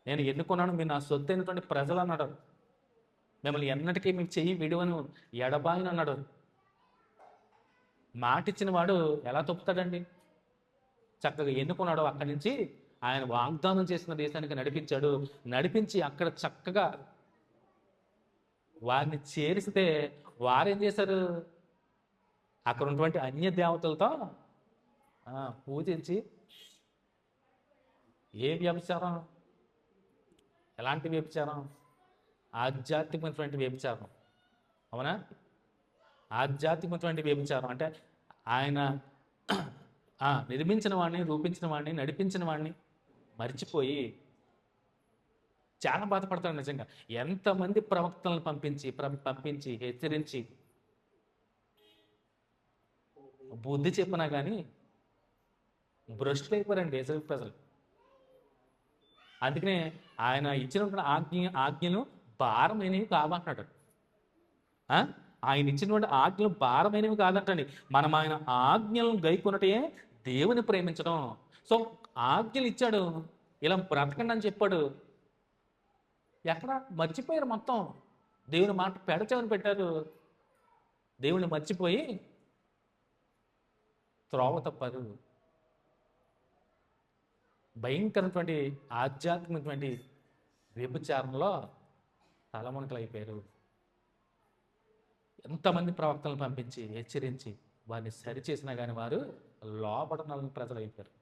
నేను ఎన్నుకున్నాను, మీరు నా సొత్తు అయినటువంటి ప్రజలు అన్నాడు. మిమ్మల్ని ఎన్నటికీ మీకు చెయ్యి విడువను, ఎడబాయను అన్నాడు. మాట ఇచ్చిన వాడు ఎలా తప్పుతాడండి? చక్కగా ఎన్నుకున్నాడు, అక్కడి నుంచి ఆయన వాగ్దానం చేసిన దేశానికి నడిపించాడు. నడిపించి అక్కడ చక్కగా వారిని చేరిస్తే వారేం చేశారు? అక్కడ ఉన్నటువంటి అన్య దేవతలతో పూజించి, ఏ వ్యభిచారం? ఎలాంటి వ్యభిచారం? ఆధ్యాత్మికమైనటువంటి వ్యభిచారం. అవునా? ఆధ్యాత్మికమైనటువంటి వ్యభిచారం అంటే ఆయన నిర్మించిన వాడిని, రూపించిన వాడిని, నడిపించిన వాడిని మర్చిపోయి చాలా బాధపడతాడు నిజంగా. ఎంతమంది ప్రవక్తలను పంపించి హెచ్చరించి బుద్ధి చెప్పినా కానీ భ్రష్టులైపోయారండి ఇశ్రాయేలు ప్రజలు. అందుకనే ఆయన ఇచ్చినటువంటి ఆజ్ఞలు భారమైనవి కావంటున్నాడు. ఆయన ఇచ్చినటువంటి ఆజ్ఞలు భారమైనవి కాదంటండి. మనం ఆయన ఆజ్ఞలను గైకొనటే దేవుని ప్రేమించడం. సో ఆజ్ఞలు ఇచ్చాడు, ఇలా బ్రతకండి అని చెప్పాడు. ఎక్కడ మర్చిపోయారు మొత్తం. దేవుని మాట పెడచెవిని పెట్టారు. దేవుని మర్చిపోయి త్రోవ తప్పారు. భయంకరమైనటువంటి ఆధ్యాత్మికమైనటువంటి వ్యభిచారంలో తలమునకలు అయిపోయారు. ఎంతమంది ప్రవక్తలను పంపించి హెచ్చరించి వారిని సరిచేసినా కానీ వారు లోపడన ప్రజలు అయిపోయారు.